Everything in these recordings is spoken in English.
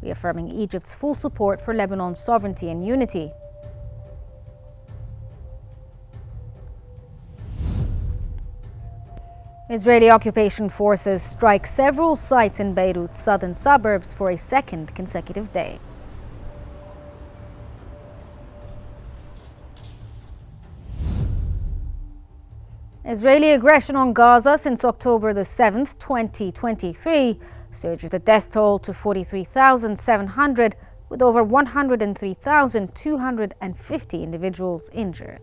reaffirming Egypt's full support for Lebanon's sovereignty and unity. Israeli occupation forces strike several sites in Beirut's southern suburbs for a second consecutive day. Israeli aggression on Gaza since October the 7th, 2023, surges the death toll to 43,700, with over 103,250 individuals injured.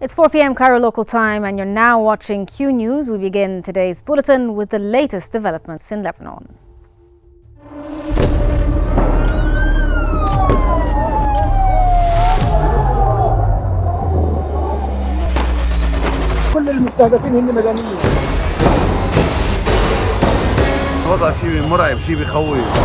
It's 4 p.m. Cairo local time, and you're now watching Qnews. We begin today's bulletin with the latest developments in Lebanon. كل المستهدفين هن مدنيين. وضع شيء مرعب، شيء بخوف.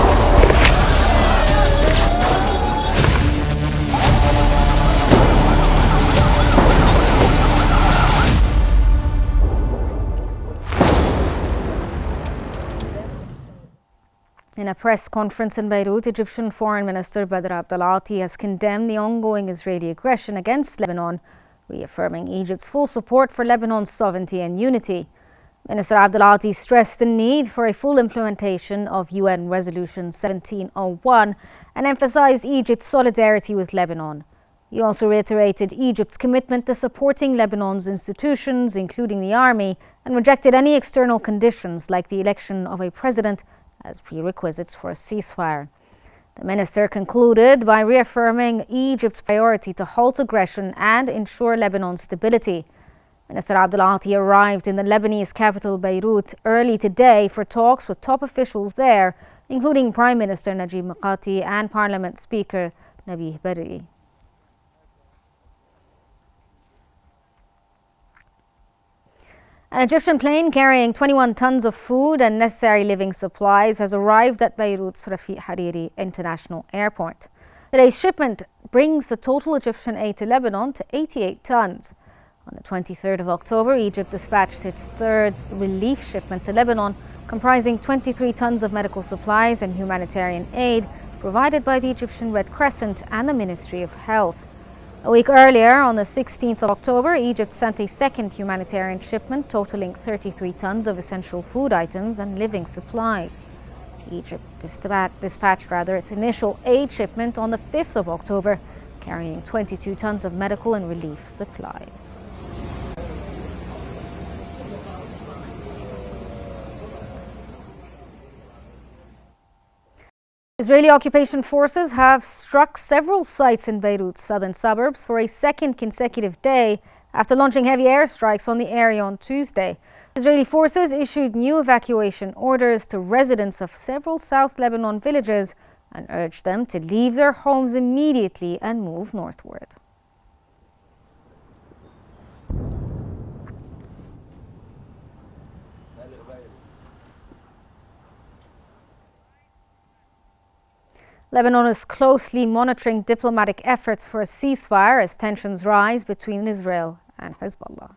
In a press conference in Beirut, Egyptian Foreign Minister Badr Abdel-Ati has condemned the ongoing Israeli aggression against Lebanon, reaffirming Egypt's full support for Lebanon's sovereignty and unity. Minister Abdel-Ati stressed the need for a full implementation of UN Resolution 1701 and emphasized Egypt's solidarity with Lebanon. He also reiterated Egypt's commitment to supporting Lebanon's institutions, including the army, and rejected any external conditions like the election of a president as prerequisites for a ceasefire. The minister concluded by reaffirming Egypt's priority to halt aggression and ensure Lebanon's stability. Minister Abdel-Ati arrived in the Lebanese capital Beirut early today for talks with top officials there, including Prime Minister Najib Mikati and Parliament Speaker Nabih Berri. An Egyptian plane carrying 21 tons of food and necessary living supplies has arrived at Beirut's Rafiq Hariri International Airport. Today's shipment brings the total Egyptian aid to Lebanon to 88 tons. On the 23rd of October, Egypt dispatched its third relief shipment to Lebanon, comprising 23 tons of medical supplies and humanitarian aid provided by the Egyptian Red Crescent and the Ministry of Health. A week earlier, on the 16th of October, Egypt sent a second humanitarian shipment totaling 33 tons of essential food items and living supplies. Egypt dispatched its initial aid shipment on the 5th of October, carrying 22 tons of medical and relief supplies. Israeli occupation forces have struck several sites in Beirut's southern suburbs for a second consecutive day after launching heavy airstrikes on the area on Tuesday. Israeli forces issued new evacuation orders to residents of several South Lebanon villages and urged them to leave their homes immediately and move northward. Lebanon is closely monitoring diplomatic efforts for a ceasefire as tensions rise between Israel and Hezbollah.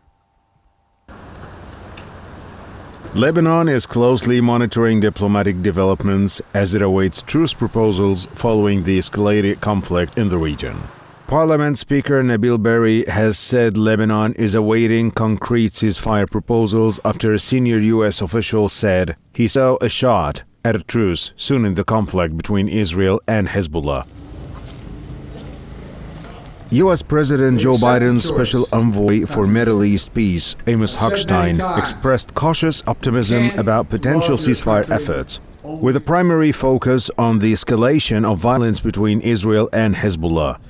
Lebanon is closely monitoring diplomatic developments as it awaits truce proposals following the escalated conflict in the region. Parliament Speaker Nabih Berri has said Lebanon is awaiting concrete ceasefire proposals after a senior U.S. official said he saw a shot at a truce soon in the conflict between Israel and Hezbollah. U.S. President Joe Biden's special envoy for Middle East peace, Amos Hochstein, expressed cautious optimism about potential ceasefire efforts, with a primary focus on the escalation of violence between Israel and Hezbollah.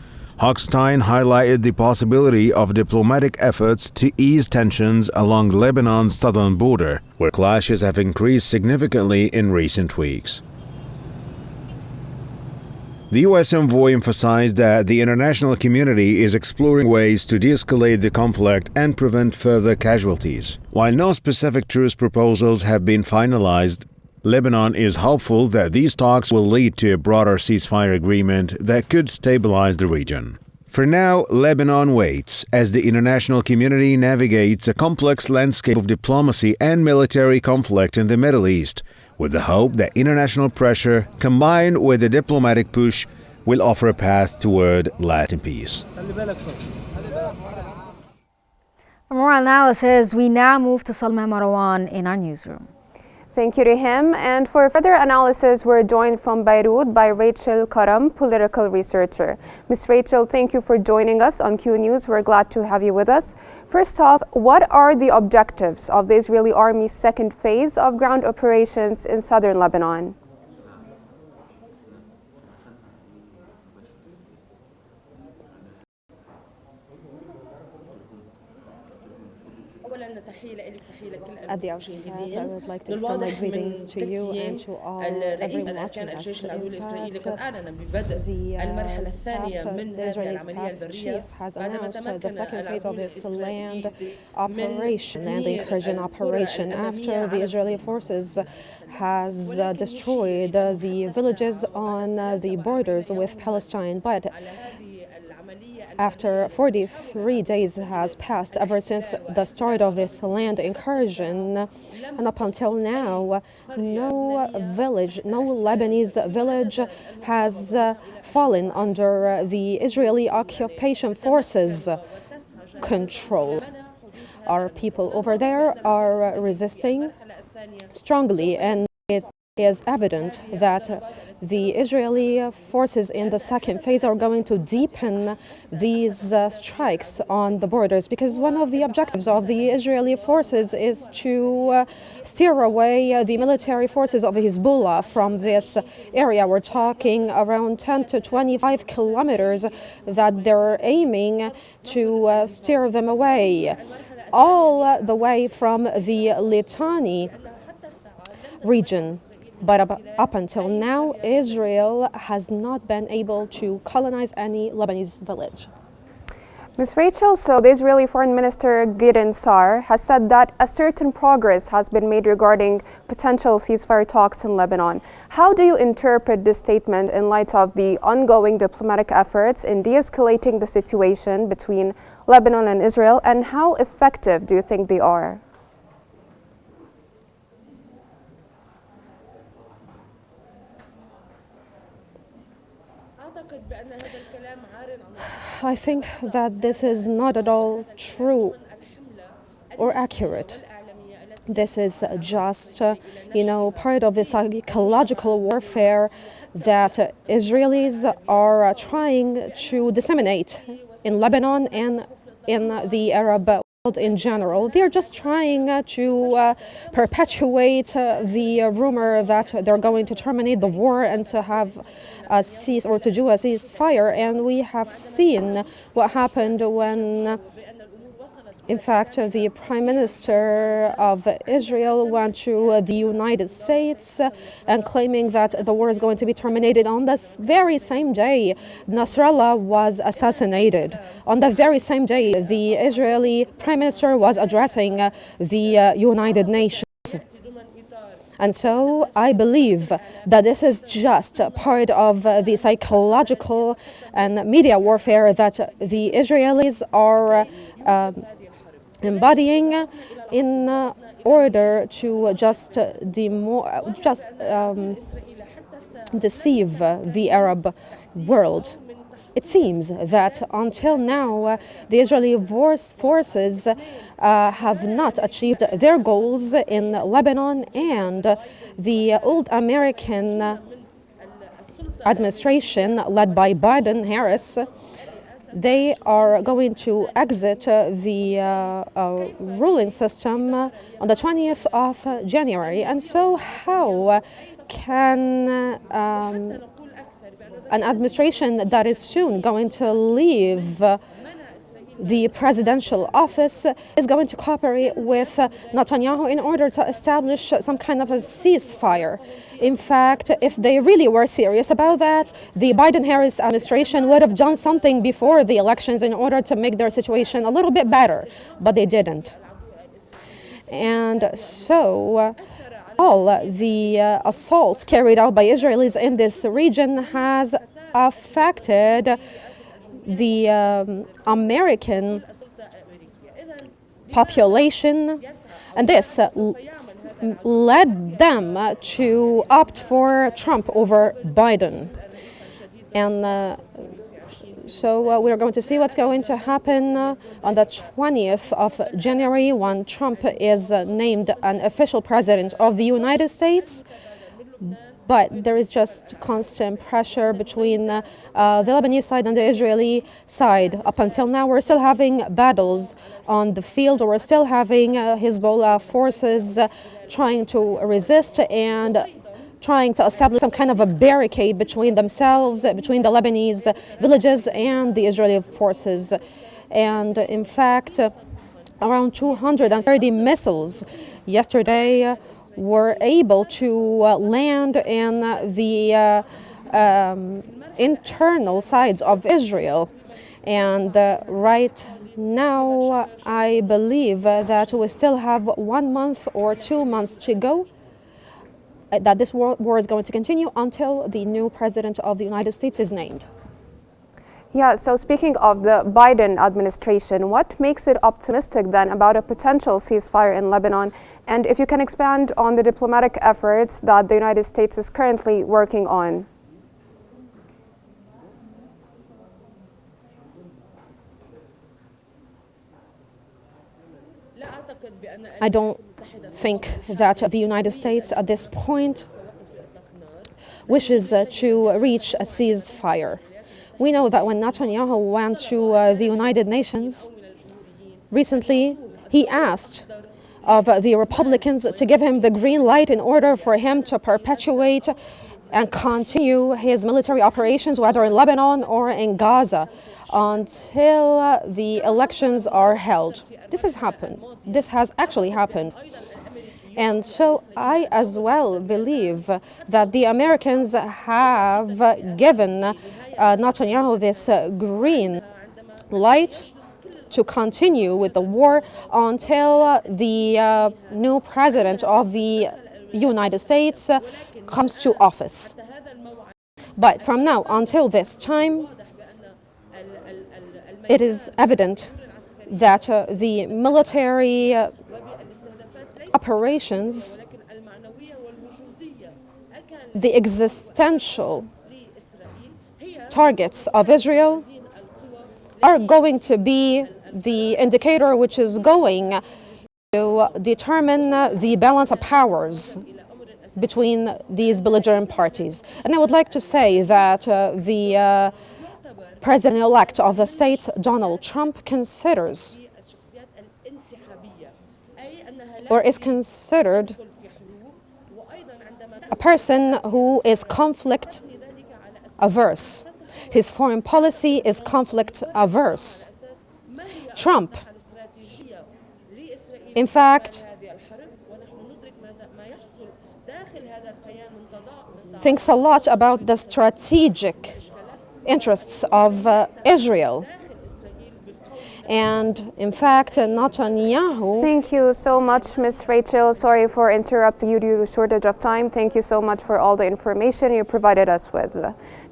Hochstein highlighted the possibility of diplomatic efforts to ease tensions along Lebanon's southern border, where clashes have increased significantly in recent weeks. The U.S. envoy emphasized that the international community is exploring ways to de-escalate the conflict and prevent further casualties. While no specific truce proposals have been finalized, Lebanon is hopeful that these talks will lead to a broader ceasefire agreement that could stabilize the region. For now, Lebanon waits as the international community navigates a complex landscape of diplomacy and military conflict in the Middle East, with the hope that international pressure, combined with a diplomatic push, will offer a path toward lasting peace. For more analysis, we now move to Salma Marwan in our newsroom. Thank you, Rihim. And for further analysis, we're joined from Beirut by Rachel Karam, political researcher. Ms. Rachel, thank you for joining us on Qnews. We're glad to have you with us. First off, what are the objectives of the Israeli army's second phase of ground operations in southern Lebanon? At the outset, I would like to extend my greetings to you and to everyone watching us. In fact, the Israeli staff chief has announced the second phase of this land operation and the incursion operation after the Israeli forces has destroyed the villages on the borders with Palestine. But after 43 days has passed ever since the start of this land incursion, and up until now, no Lebanese village has fallen under the Israeli occupation forces' control. Our people over there are resisting strongly, and it is evident that the Israeli forces in the second phase are going to deepen these strikes on the borders, because one of the objectives of the Israeli forces is to steer away the military forces of Hezbollah from this area. We're talking around 10 to 25 kilometers that they're aiming to steer them away, all the way from the Litani region. But up until now, Israel has not been able to colonize any Lebanese village. Ms. Rachel, so the Israeli Foreign Minister Gideon Sa'ar has said that a certain progress has been made regarding potential ceasefire talks in Lebanon. How do you interpret this statement in light of the ongoing diplomatic efforts in de-escalating the situation between Lebanon and Israel, and how effective do you think they are? I think that this is not at all true or accurate. This is just, part of the psychological warfare that Israelis are trying to disseminate in Lebanon and in the Arab world in general. They're just trying to perpetuate the rumor that they're going to terminate the war and to have a cease or to do a ceasefire. And we have seen what happened when, in fact, the Prime Minister of Israel went to the United States and claiming that the war is going to be terminated. On this very same day, Nasrallah was assassinated. On the very same day, the Israeli Prime Minister was addressing the United Nations. And so I believe that this is just part of the psychological and media warfare that the Israelis are embodying in order to just deceive the Arab world. It seems that until now, the Israeli forces have not achieved their goals in Lebanon, and the old American administration led by Biden-Harris, they are going to exit the ruling system on the 20th of January. And so how can an administration that is soon going to leave the presidential office is going to cooperate with Netanyahu in order to establish some kind of a ceasefire. In fact, if they really were serious about that, the Biden-Harris administration would have done something before the elections in order to make their situation a little bit better, but they didn't. And so all the assaults carried out by Israelis in this region has affected the American population, and this led them to opt for Trump over Biden. And so we're going to see what's going to happen on the 20th of January when Trump is named an official president of the United States. But there is just constant pressure between the Lebanese side and the Israeli side. Up until now, we're still having battles on the field, or we're still having Hezbollah forces trying to resist and trying to establish some kind of a barricade between themselves, between the Lebanese villages and the Israeli forces. And in fact, around 230 missiles yesterday were able to land in the internal sides of Israel. And right now, I believe that we still have 1 month or 2 months to go, that this war is going to continue until the new president of the United States is named. Yeah, so speaking of the Biden administration, what makes it optimistic then about a potential ceasefire in Lebanon? And if you can expand on the diplomatic efforts that the United States is currently working on. I don't think that the United States at this point wishes to reach a ceasefire. We know that when Netanyahu went to the United Nations recently, he asked of the Republicans to give him the green light in order for him to perpetuate and continue his military operations, whether in Lebanon or in Gaza, until the elections are held. This has happened. This has actually happened. And so I as well believe that the Americans have given Netanyahu this green light to continue with the war until the new president of the United States comes to office. But from now until this time, it is evident that the military operations, the existential targets of Israel, are going to be the indicator which is going to determine the balance of powers between these belligerent parties. And I would like to say that the President-elect of the state, Donald Trump, considers or is considered a person who is conflict averse. His foreign policy is conflict averse. Trump, in fact, thinks a lot about the strategic interests of Israel. And in fact, Netanyahu... Thank you so much, Ms. Rachel. Sorry for interrupting you due to shortage of time. Thank you so much for all the information you provided us with.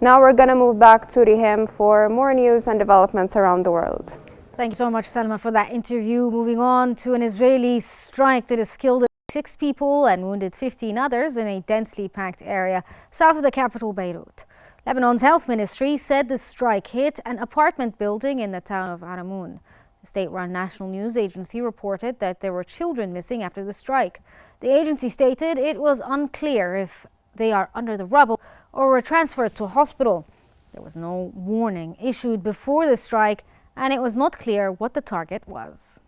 Now we're going to move back to Riham for more news and developments around the world. Thank you so much, Salma, for that interview. Moving on to an Israeli strike that has killed 6 people and wounded 15 others in a densely packed area south of the capital, Beirut. Lebanon's health ministry said the strike hit an apartment building in the town of Aramoun. The state-run national news agency reported that there were children missing after the strike. The agency stated it was unclear if they are under the rubble or were transferred to a hospital. There was no warning issued before the strike, and it was not clear what the target was.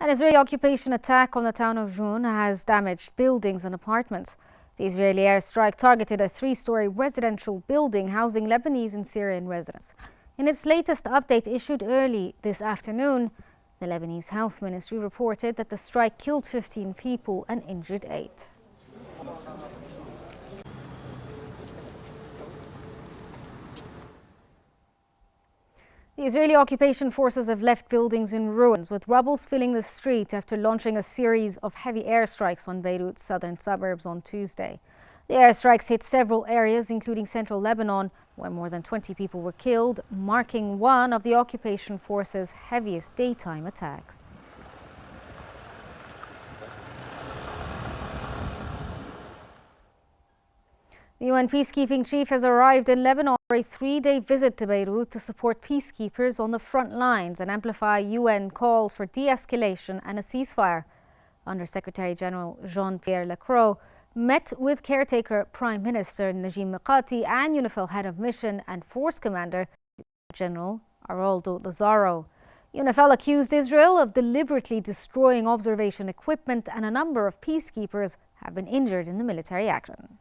An Israeli occupation attack on the town of Jun has damaged buildings and apartments. The Israeli airstrike targeted a three-story residential building housing Lebanese and Syrian residents. In its latest update issued early this afternoon, the Lebanese Health Ministry reported that the strike killed 15 people and injured 8. The Israeli occupation forces have left buildings in ruins, with rubble filling the street after launching a series of heavy airstrikes on Beirut's southern suburbs on Tuesday. The airstrikes hit several areas, including central Lebanon, where more than 20 people were killed, marking one of the occupation force's heaviest daytime attacks. The UN peacekeeping chief has arrived in Lebanon for a 3-day visit to Beirut to support peacekeepers on the front lines and amplify UN calls for de-escalation and a ceasefire. Under-Secretary General Jean-Pierre Lacroix met with caretaker Prime Minister Najim Mikati and UNIFIL head of mission and force commander General Aroldo Lazaro. UNIFIL accused Israel of deliberately destroying observation equipment, and a number of peacekeepers have been injured in the military action.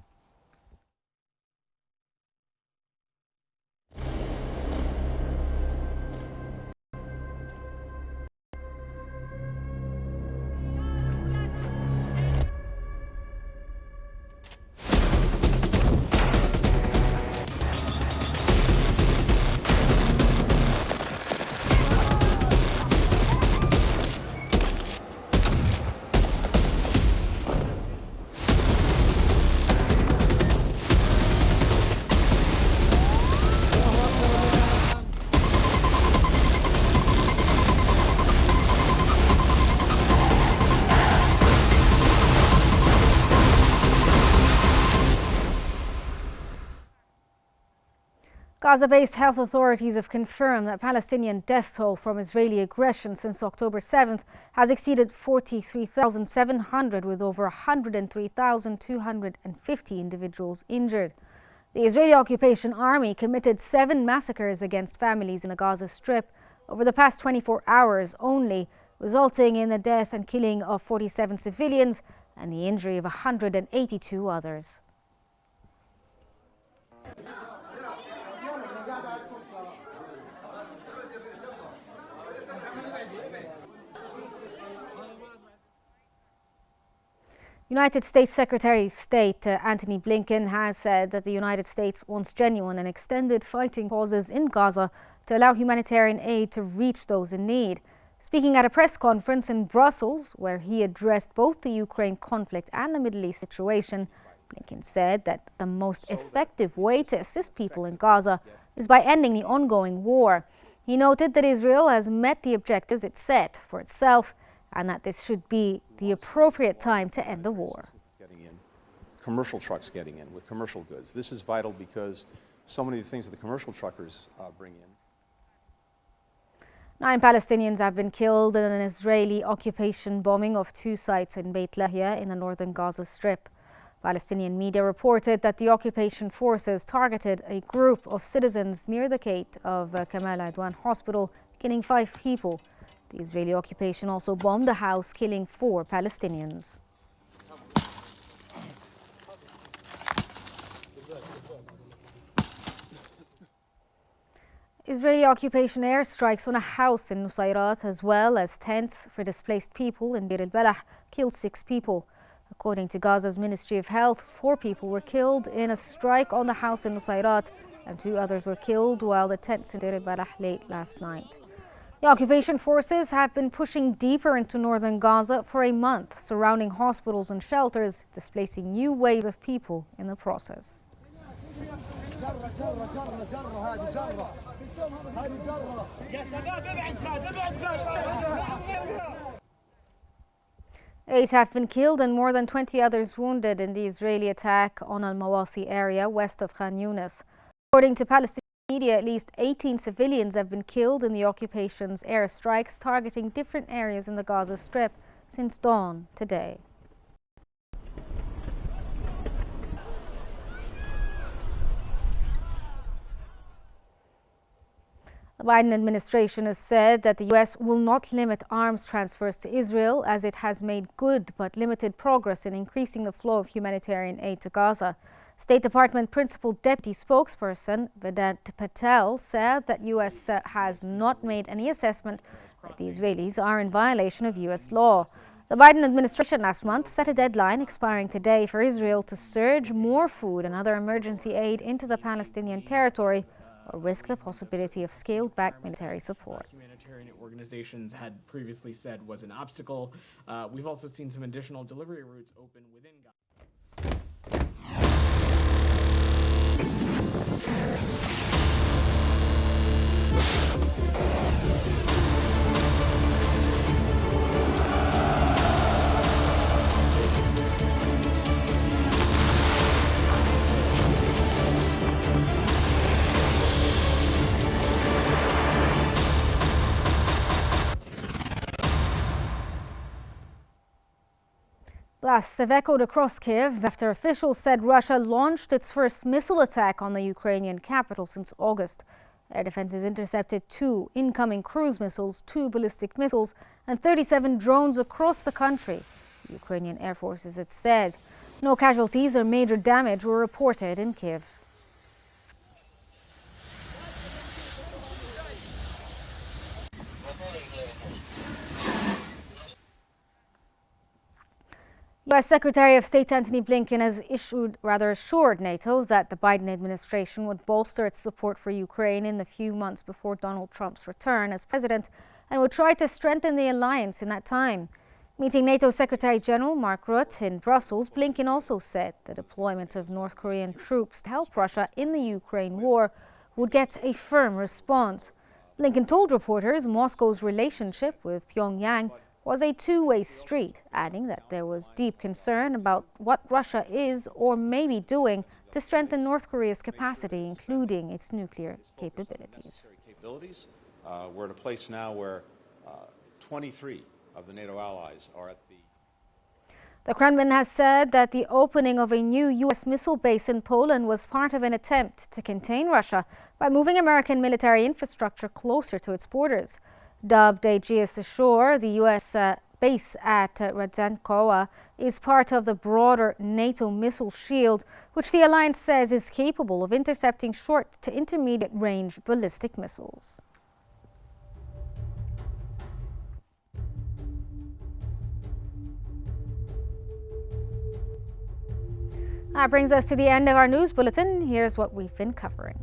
Gaza-based health authorities have confirmed that Palestinian death toll from Israeli aggression since October 7th has exceeded 43,700, with over 103,250 individuals injured. The Israeli occupation army committed 7 massacres against families in the Gaza Strip over the past 24 hours only, resulting in the death and killing of 47 civilians and the injury of 182 others. United States Secretary of State Antony Blinken has said that the United States wants genuine and extended fighting pauses in Gaza to allow humanitarian aid to reach those in need. Speaking at a press conference in Brussels, where he addressed both the Ukraine conflict and the Middle East situation, Blinken said that the most effective way to assist people in Gaza is by ending the ongoing war. He noted that Israel has met the objectives it set for itself, and that this should be the appropriate time to end the war. Commercial trucks getting in with commercial goods. This is vital because so many of the things that the commercial truckers bring in. 9 Palestinians have been killed in an Israeli occupation bombing of 2 sites in Beit Lahia in the northern Gaza Strip. Palestinian media reported that the occupation forces targeted a group of citizens near the gate of Kamal Adwan Hospital, killing 5 people. The Israeli occupation also bombed a house, killing 4 Palestinians. Israeli occupation airstrikes on a house in Nusayrat, as well as tents for displaced people in Deir al-Balah, killed 6 people. According to Gaza's Ministry of Health, 4 people were killed in a strike on the house in Nusayrat, and 2 others were killed while the tents in Deir al-Balah late last night. The occupation forces have been pushing deeper into northern Gaza for a month, surrounding hospitals and shelters, displacing new waves of people in the process. 8 have been killed and more than 20 others wounded in the Israeli attack on Al-Mawasi area west of Qnews. According to Palestinian media, at least 18 civilians have been killed in the occupation's airstrikes targeting different areas in the Gaza Strip since dawn today. The Biden administration has said that the U.S. will not limit arms transfers to Israel as it has made good but limited progress in increasing the flow of humanitarian aid to Gaza. State Department Principal Deputy Spokesperson Vedant Patel said that U.S. has not made any assessment that the Israelis are in violation of U.S. law. The Biden administration last month set a deadline expiring today for Israel to surge more food and other emergency aid into the Palestinian territory or risk the possibility of scaled-back military support. Humanitarian organizations had previously said was an obstacle. We've also seen some additional delivery routes open within Gaza. Blasts have echoed across Kiev after officials said Russia launched its first missile attack on the Ukrainian capital since August. Air defenses intercepted 2 incoming cruise missiles, 2 ballistic missiles, and 37 drones across the country. The Ukrainian Air Forces had said. No casualties or major damage were reported in Kiev. U.S. Secretary of State Antony Blinken has assured NATO that the Biden administration would bolster its support for Ukraine in the few months before Donald Trump's return as president and would try to strengthen the alliance in that time. Meeting NATO Secretary General Mark Rutte in Brussels, Blinken also said the deployment of North Korean troops to help Russia in the Ukraine war would get a firm response. Blinken told reporters Moscow's relationship with Pyongyang was a two-way street, adding that there was deep concern about what Russia is or may be doing to strengthen North Korea's capacity, including its nuclear capabilities. We're at a place now where 23 of the NATO allies are at The Kremlin has said that the opening of a new U.S. missile base in Poland was part of an attempt to contain Russia by moving American military infrastructure closer to its borders. Dubbed Aegis Ashore, the U.S. base at Radzhankowa is part of the broader NATO missile shield, which the alliance says is capable of intercepting short to intermediate range ballistic missiles. That brings us to the end of our news bulletin. Here's what we've been covering.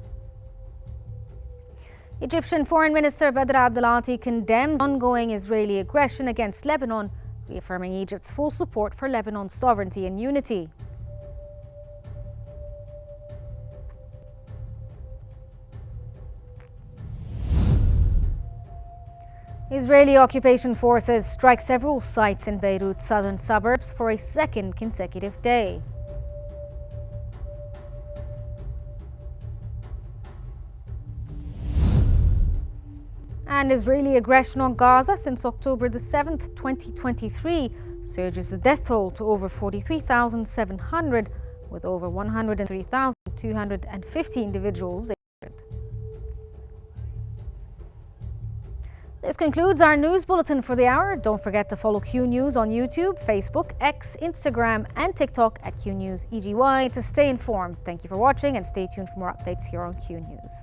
Egyptian Foreign Minister Badr Abdulati condemns ongoing Israeli aggression against Lebanon, reaffirming Egypt's full support for Lebanon's sovereignty and unity. Israeli occupation forces strike several sites in Beirut's southern suburbs for a second consecutive day. And Israeli aggression on Gaza since October the 7th, 2023 surges the death toll to over 43,700, with over 103,250 individuals injured. This concludes our news bulletin for the hour. Don't forget to follow Qnews on YouTube, Facebook, X, Instagram, and TikTok at Qnews EGY to stay informed. Thank you for watching and stay tuned for more updates here on Qnews.